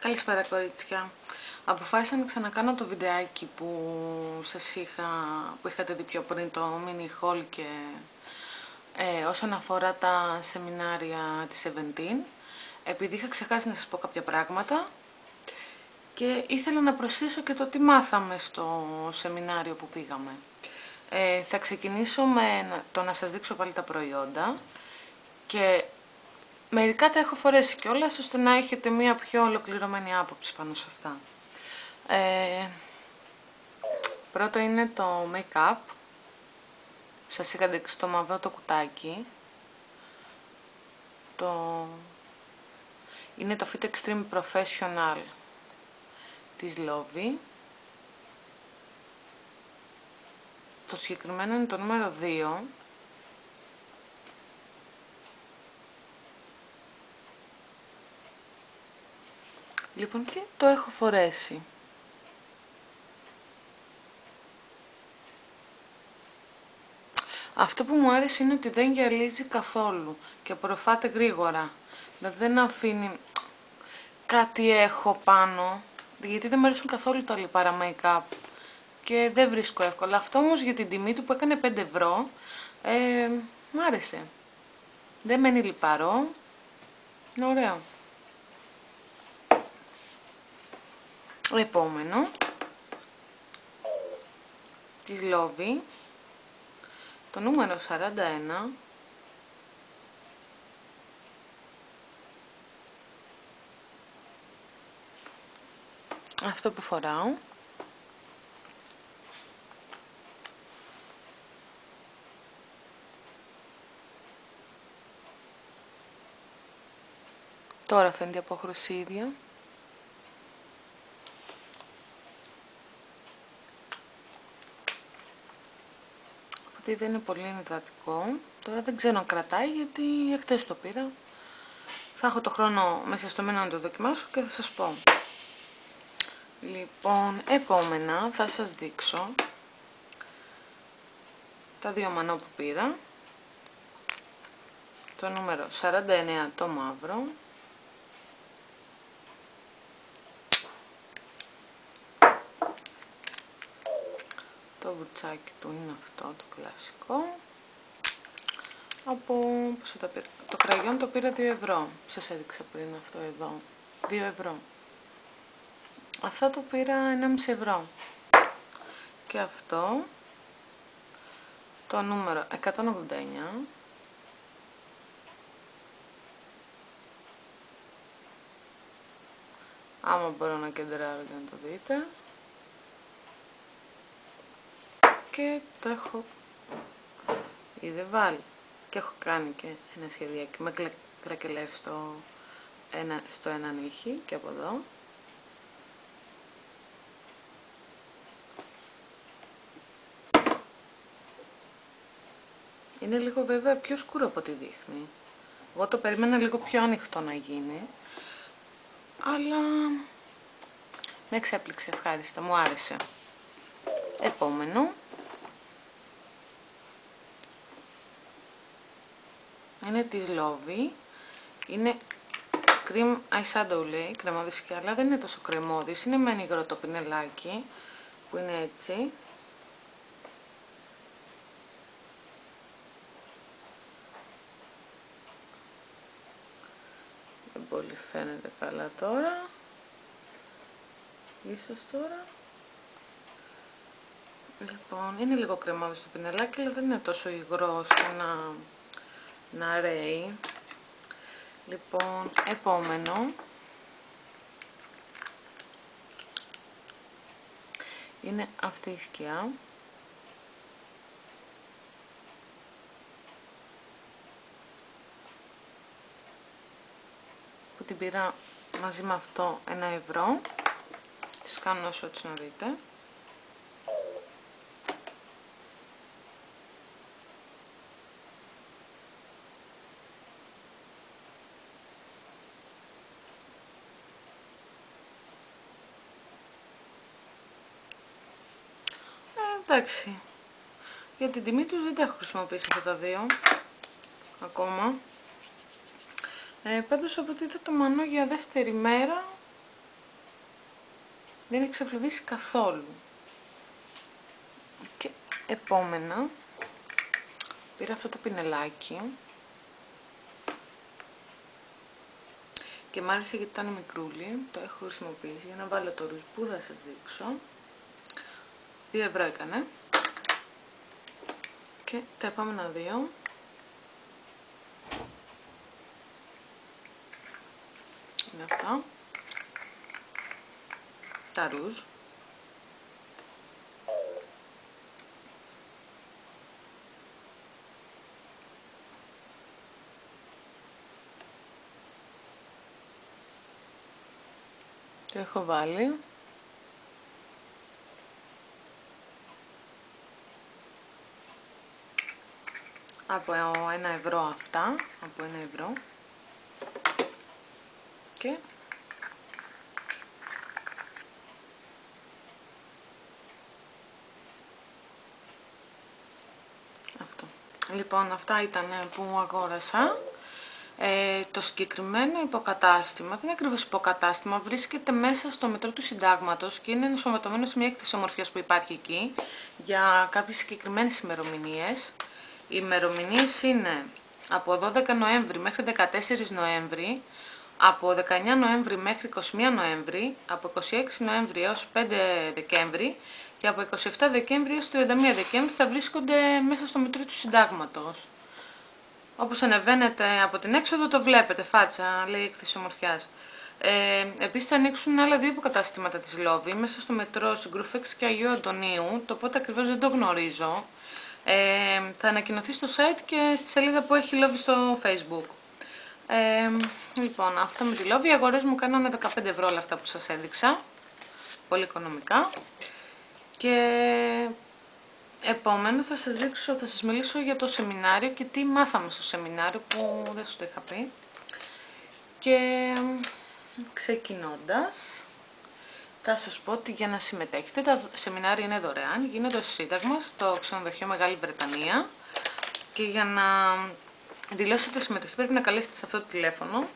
Καλησπέρα κορίτσια. Αποφάσισα να ξανακάνω το βιντεάκι που είχατε δει πιο πριν, το mini haul και όσον αφορά τα σεμινάρια της Seventeen, επειδή είχα ξεχάσει να σας πω κάποια πράγματα και ήθελα να προσθέσω και το τι μάθαμε στο σεμινάριο που πήγαμε. Θα ξεκινήσω με το να σας δείξω πάλι τα προϊόντα και μερικά τα έχω φορέσει κιόλας, ώστε να έχετε μια πιο ολοκληρωμένη άποψη πάνω σε αυτά. Πρώτο είναι το make-up. Σας είχα δείξει το μαύρο το κουτάκι. Είναι το Fit Extreme Professional της Lovie. Το συγκεκριμένο είναι το νούμερο 2. Λοιπόν, και το έχω φορέσει. Αυτό που μου άρεσε είναι ότι δεν γυαλίζει καθόλου και απορροφάται γρήγορα. Δηλαδή δεν αφήνει κάτι έχω πάνω, γιατί δεν μου αρέσουν καθόλου τα λιπάρα make-up και δεν βρίσκω εύκολα. Αυτό όμως για την τιμή του που έκανε 5 ευρώ, μ' άρεσε. Δεν μένει λιπαρό, είναι ωραίο. Επόμενο, της Lovie, το νούμερο 41. Αυτό που φοράω. Τώρα φαίνεται η απόχρωση ίδια. Οπότε δεν είναι πολύ ενυδατικό. Τώρα δεν ξέρω αν κρατάει, γιατί χτες το πήρα. Θα έχω το χρόνο μέσα στο μήνα να το δοκιμάσω και θα σας πω. Λοιπόν, επόμενα θα σας δείξω τα δύο μανό που πήρα. Το νούμερο 49 το μαύρο. Το βουτσάκι του είναι αυτό το κλασικό. Πόσο το πήρα? Το κραγιόν το πήρα 2 ευρώ. Σας έδειξα πριν αυτό εδώ. 2 ευρώ. Αυτό το πήρα 1,5 ευρώ. Και αυτό το νούμερο 189. Άμα μπορώ να κεντράρω για να το δείτε. Και το έχω ήδη βάλει. Και έχω κάνει και ένα σχεδιάκι με κρακελέρ στο ένα νύχι και από εδώ. Είναι λίγο βέβαια πιο σκούρο από ό,τι δείχνει. Εγώ το περίμενα λίγο πιο ανοιχτό να γίνει. Αλλά με εξέπληξε ευχάριστα, μου άρεσε. Επόμενο. Είναι της Lovie. Είναι cream eyeshadow λέει, κρεμώδης και αλλά δεν είναι τόσο κρεμώδης. Είναι με υγρό το πινελάκι που είναι έτσι. Δεν πολύ φαίνεται καλά τώρα. Ίσως τώρα. Λοιπόν, είναι λίγο κρεμώδης το πινελάκι, αλλά δεν είναι τόσο υγρό ώστε να ρέει. Λοιπόν, επόμενο είναι αυτή η σκιά. Που την πήρα μαζί με αυτό 1 ευρώ. Τις κάνω όσο έτσι να δείτε. Εντάξει, για την τιμή τους δεν τα έχω χρησιμοποιήσει αυτά τα δύο ακόμα. Πάντως από ό,τι είδα το μανό για δεύτερη μέρα δεν έχει ξεφλουδίσει καθόλου. Και επόμενα πήρα αυτό το πινελάκι και μ' άρεσε γιατί ήταν μικρούλι, το έχω χρησιμοποιήσει για να βάλω το ρούζ που θα σας δείξω. 2 ευρώ έκανε. Και τα επόμενα δύο είναι αυτά, τα ρούζ. Το έχω βάλει. Από 1 ευρώ αυτά, από 1 ευρώ. Και αυτό. Λοιπόν, αυτά ήταν που αγόρασα. Το συγκεκριμένο υποκατάστημα, δεν είναι ακριβώς υποκατάστημα, βρίσκεται μέσα στο μετρό του Συντάγματος και είναι ενσωματωμένο σε μια έκθεση ομορφιάς που υπάρχει εκεί για κάποιες συγκεκριμένες ημερομηνίες. Οι ημερομηνίες είναι από 12 Νοέμβρη μέχρι 14 Νοέμβρη, από 19 Νοέμβρη μέχρι 21 Νοέμβρη, από 26 Νοέμβρη έως 5 Δεκέμβρη και από 27 Δεκέμβρη έως 31 Δεκέμβρη θα βρίσκονται μέσα στο μετρό του Συντάγματος. Όπως ανεβαίνετε από την έξοδο το βλέπετε, φάτσα, λέει έκθεση ομορφιάς. Επίσης θα ανοίξουν άλλα 2 υποκαταστήματα της Λόβη, μέσα στο μετρό Συγκρούφεξ και Αγίου Αντωνίου, το πότε ακριβώς δεν το γνωρίζω. Θα ανακοινωθεί στο site και στη σελίδα που έχει Λόβη στο Facebook. Λοιπόν, αυτά με τη Λόβη, οι αγορές μου κάνανε 15 ευρώ όλα αυτά που σας έδειξα, πολύ οικονομικά. Και επόμενο θα σας μιλήσω για το σεμινάριο και τι μάθαμε στο σεμινάριο που δεν σας το είχα πει. Και ξεκινώντας, θα σας πω ότι για να συμμετέχετε, τα σεμινάρια είναι δωρεάν, γίνονται στο Σύνταγμα, στο ξενοδοχείο Μεγάλη Βρετανία και για να δηλώσετε συμμετοχή πρέπει να καλέσετε σε αυτό το τηλέφωνο.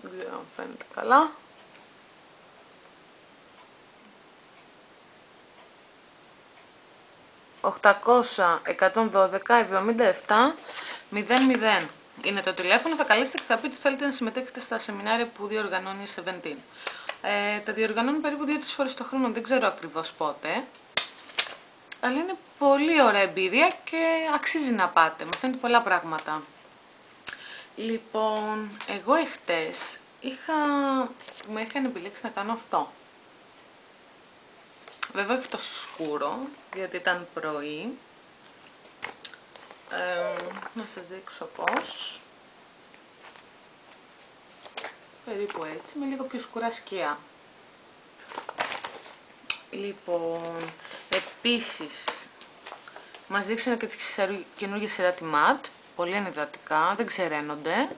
Δεν ξέρω αν φαίνεται καλά. ...800-112-77-00 είναι το τηλέφωνο, θα καλέσετε και θα πείτε ότι θέλετε να συμμετέχετε στα σεμινάρια που διοργανώνει η Seventeen. Τα διοργανώνει περίπου 2-3 φορές το χρόνο, δεν ξέρω ακριβώς πότε. Αλλά είναι πολύ ωραία εμπειρία και αξίζει να πάτε, μαθαίνετε πολλά πράγματα. Λοιπόν, εγώ εχθές μου είχαν επιλέξει να κάνω αυτό. Βέβαια όχι τόσο σκούρο, διότι ήταν πρωί. Να σας δείξω πώς. Περίπου έτσι, με λίγο πιο σκουρά σκιά. Λοιπόν, επίσης, μας δείξανε και τη καινούργια σειρά τη MAT, πολύ ενυδατικά, δεν ξεραίνονται.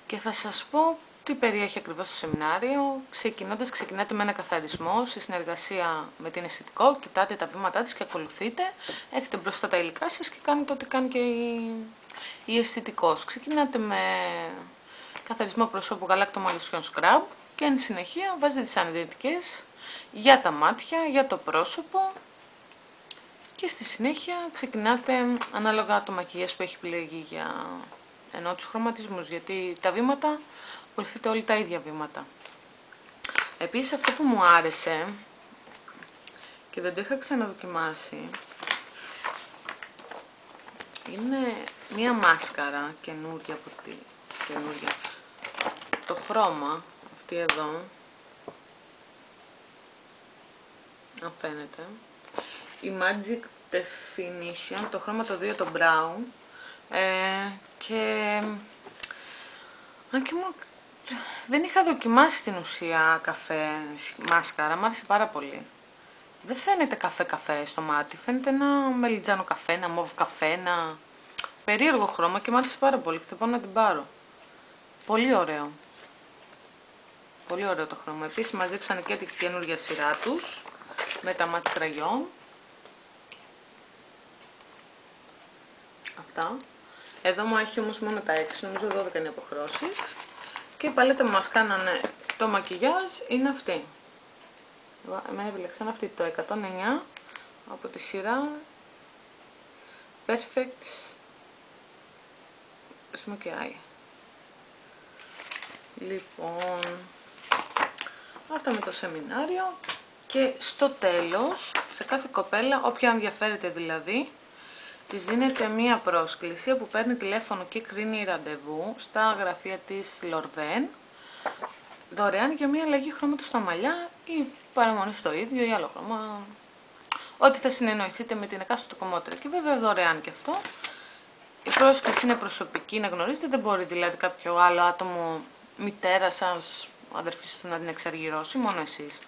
Και θα σας πω τι περιέχει ακριβώς το σεμινάριο. Ξεκινάτε με ένα καθαρισμό σε συνεργασία με την αισθητικό, κοιτάτε τα βήματά της και ακολουθείτε. Έχετε μπροστά τα υλικά σας και κάνετε ό,τι κάνει και η αισθητικός. Ξεκινάτε με καθαρισμό προσώπου γαλάκτομα λουσιών scrub και εν συνεχεία βάζετε τις ανδυτικές για τα μάτια, για το πρόσωπο και στη συνέχεια ξεκινάτε ανάλογα το μακιγιάζ που έχει επιλεγεί ενώ τους χρωματισμούς, γιατί τα βήματα ακολουθείτε όλοι τα ίδια βήματα. Επίσης αυτό που μου άρεσε και δεν το είχα ξαναδοκιμάσει είναι μία μάσκαρα καινούργια το χρώμα, αυτή εδώ, αν φαίνεται, η Magic Definition, το χρώμα το 2 το brown, και αν και δεν είχα δοκιμάσει στην ουσία καφέ μάσκαρα, μ' άρεσε πάρα πολύ. Δεν φαίνεται καφέ στο μάτι, φαίνεται ένα μελιτζάνο καφέ, ένα μοβ καφέ, ένα περίεργο χρώμα και μ' άρεσε πάρα πολύ και θα πάω να την πάρω. Πολύ ωραίο. Πολύ ωραίο το χρώμα. Επίσης μας δείξανε και την καινούργια σειρά τους με τα μάτι κραγιόν. Αυτά. Εδώ μου έχει όμως μόνο τα 6, νομίζω 12 είναι αποχρώσεις. Και η παλέτα που μας κάνανε το μακιγιάζ είναι αυτή. Εμένα επιλέξαν αυτή το 109 από τη σειρά Perfect Smokey Eye. Λοιπόν, αυτά με το σεμινάριο. Και στο τέλος, σε κάθε κοπέλα, όποια ενδιαφέρεται δηλαδή, της δίνεται μία πρόσκληση που παίρνει τηλέφωνο και κρίνει ραντεβού στα γραφεία της Λορδέν, δωρεάν για μία αλλαγή χρώματος στα μαλλιά ή παραμονή στο ίδιο ή άλλο χρώμα. Ό,τι θα συνεννοηθείτε με την εκάστοτε κομμότρια. Και βέβαια δωρεάν και αυτό. Η πρόσκληση είναι προσωπική, να γνωρίζετε, δεν μπορεί δηλαδή κάποιο άλλο άτομο, μητέρα σας, αδερφή σας να την εξαργυρώσει, μόνο εσείς.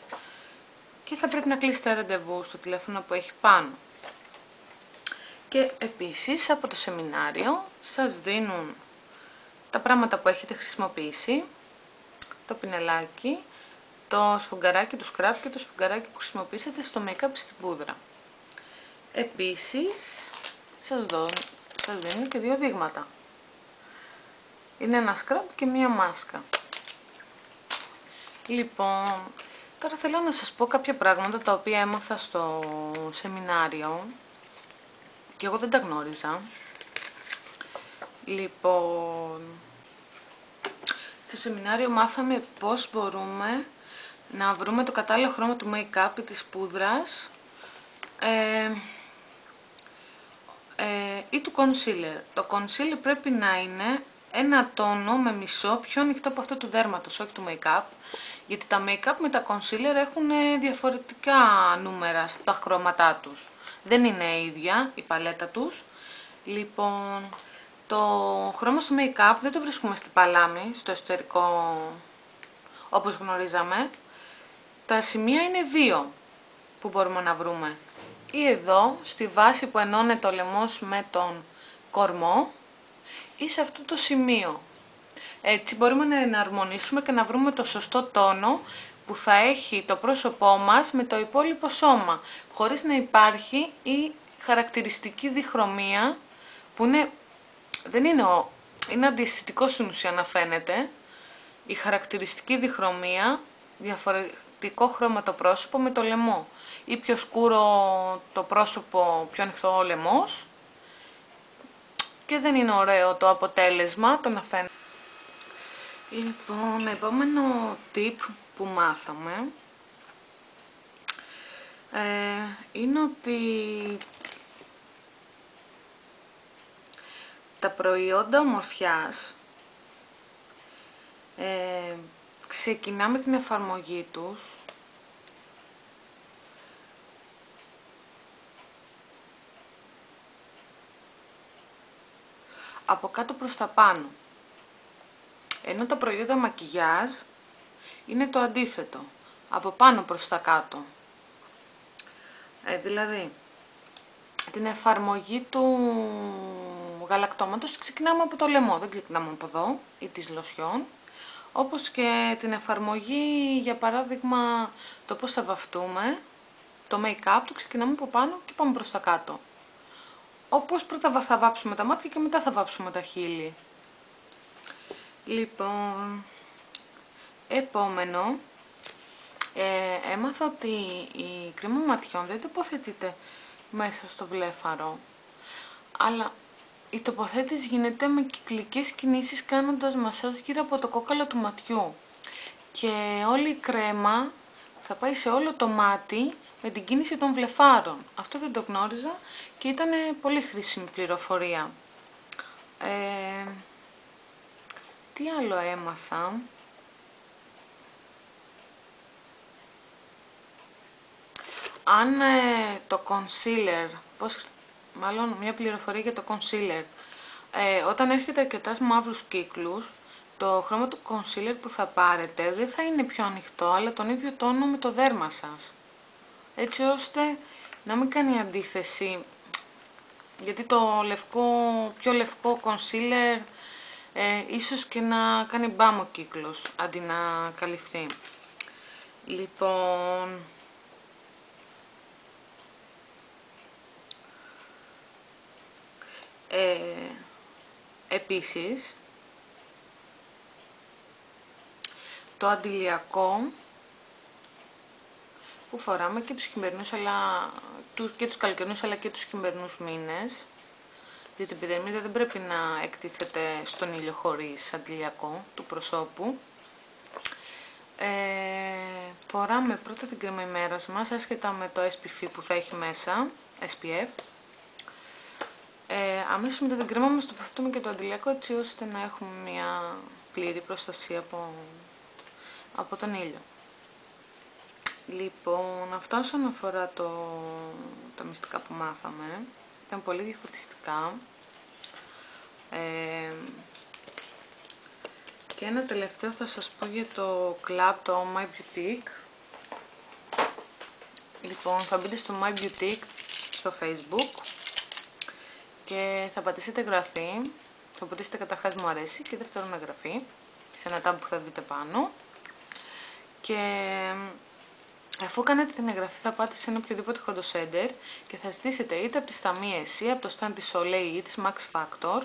Και θα πρέπει να κλείσετε ραντεβού στο τηλέφωνο που έχει πάνω. Και επίσης από το σεμινάριο σας δίνουν τα πράγματα που έχετε χρησιμοποιήσει, το πινελάκι, το σφουγγαράκι του σκράπ και το σφουγγαράκι που χρησιμοποιήσατε στο make-up στην πούδρα. Επίσης σας δίνουν και 2 δείγματα. Είναι ένα σκράπ και μία μάσκα. Λοιπόν, τώρα θέλω να σας πω κάποια πράγματα τα οποία έμαθα στο σεμινάριο και εγώ δεν τα γνώριζα. Λοιπόν, στο σεμινάριο μάθαμε πώς μπορούμε να βρούμε το κατάλληλο χρώμα του make-up ή της πούδρας ή του concealer. Το concealer πρέπει να είναι ένα τόνο με μισό πιο ανοιχτό από αυτό του δέρματος, όχι του make-up, γιατί τα make-up με τα concealer έχουν διαφορετικά νούμερα στα χρώματά τους. Δεν είναι ίδια η παλέτα τους. Λοιπόν, το χρώμα στο make-up δεν το βρίσκουμε στη παλάμη, στο εσωτερικό, όπως γνωρίζαμε. Τα σημεία είναι 2 που μπορούμε να βρούμε. Ή εδώ, στη βάση που ενώνεται ο λαιμός με τον κορμό, ή σε αυτό το σημείο. Έτσι μπορούμε να εναρμονίσουμε και να βρούμε το σωστό τόνο που θα έχει το πρόσωπό μας με το υπόλοιπο σώμα, χωρίς να υπάρχει η χαρακτηριστική διχρωμία που είναι αντιαισθητικό στην ουσία να φαίνεται. Η χαρακτηριστική διχρωμία, διαφορετικό χρώμα το πρόσωπο με το λαιμό, ή πιο σκούρο το πρόσωπο, πιο ανοιχτό ο λαιμός, και δεν είναι ωραίο το αποτέλεσμα, το να φαίνεται. Λοιπόν, επόμενο tip που μάθαμε είναι ότι τα προϊόντα ομορφιάς ξεκινάμε την εφαρμογή τους από κάτω προς τα πάνω, ενώ τα προϊόντα μακιγιάζ είναι το αντίθετο, από πάνω προς τα κάτω. Δηλαδή, την εφαρμογή του γαλακτώματος ξεκινάμε από το λαιμό, δεν ξεκινάμε από εδώ, ή της λοσιόν, όπως και την εφαρμογή, για παράδειγμα, το πώς θα βαφτούμε, το make-up το ξεκινάμε από πάνω και πάμε προς τα κάτω. Όπως πρώτα θα βάψουμε τα μάτια και μετά θα βάψουμε τα χείλη. Λοιπόν, επόμενο, έμαθα ότι η κρέμα ματιών δεν τοποθετείται μέσα στο βλέφαρο, αλλά η τοποθέτηση γίνεται με κυκλικές κινήσεις, κάνοντας μασάζ γύρω από το κόκαλο του ματιού, και όλη η κρέμα θα πάει σε όλο το μάτι με την κίνηση των βλεφάρων. Αυτό δεν το γνώριζα και ήταν πολύ χρήσιμη πληροφορία. Τι άλλο έμαθα? Αν το concealer, μάλλον μια πληροφορία για το concealer, όταν έρχεται αρκετά μαύρους κύκλους, το χρώμα του concealer που θα πάρετε δεν θα είναι πιο ανοιχτό, αλλά τον ίδιο τόνο με το δέρμα σας, έτσι ώστε να μην κάνει αντίθεση, γιατί το πιο λευκό concealer ίσως και να κάνει μπάμο κύκλος αντί να καλυφθεί. Λοιπόν, επίσης το αντιλιακό που φοράμε και τους χειμερινούς και τους καλοκαιρινούς αλλά και τους χειμερινούς μήνες, διότι η επιδερμίδα δεν πρέπει να εκτίθεται στον ήλιο χωρίς αντιλιακό του προσώπου. Φοράμε πρώτα την κρέμα ημέρας μας, άσχετα με το SPF που θα έχει μέσα, SPF. Αμέσως μετά την κρέμα μας τοποθετούμε και το αντιλιακό, έτσι ώστε να έχουμε μια πλήρη προστασία από τον ήλιο. Λοιπόν, αυτά όσον αφορά τα μυστικά που μάθαμε, ήταν πολύ διαφωτιστικά. Και ένα τελευταίο θα σας πω για το club, το My Boutique. Λοιπόν, θα μπείτε στο My Boutique στο Facebook και θα πατήσετε εγγραφή. Θα πατήσετε καταρχάς μου αρέσει και δεύτερον εγγραφή σε ένα tab που θα δείτε πάνω. Και αφού κάνετε την εγγραφή θα πάτε σε ένα οποιοδήποτε hot center και θα ζητήσετε είτε από τη Σταμίες ή από το stand της Soleil ή της Max Factor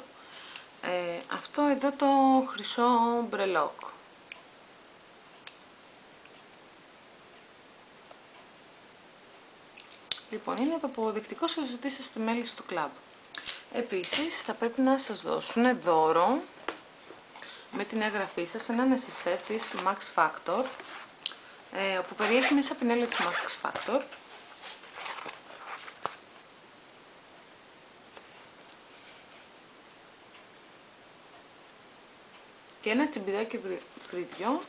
αυτό εδώ το χρυσό μπρελόκ. Λοιπόν, είναι το αποδεικτικό σας ότι είστε μέλη του κλαμπ. Επίσης θα πρέπει να σας δώσουν δώρο με την εγγραφή σας ένα necessaire της Max Factor, που περιέχει μέσα πινέλα της Max Factor, και ένα τσιμπιδάκι φρύδιο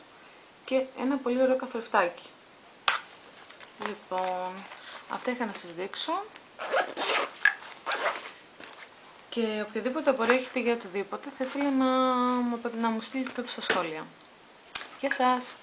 και ένα πολύ ωραίο καθρεφτάκι. Λοιπόν, αυτά είχα να σας δείξω και οποιαδήποτε απορία έχετε για οτιδήποτε θα ήθελα να μου στείλετε στα σχόλια. Γεια σας!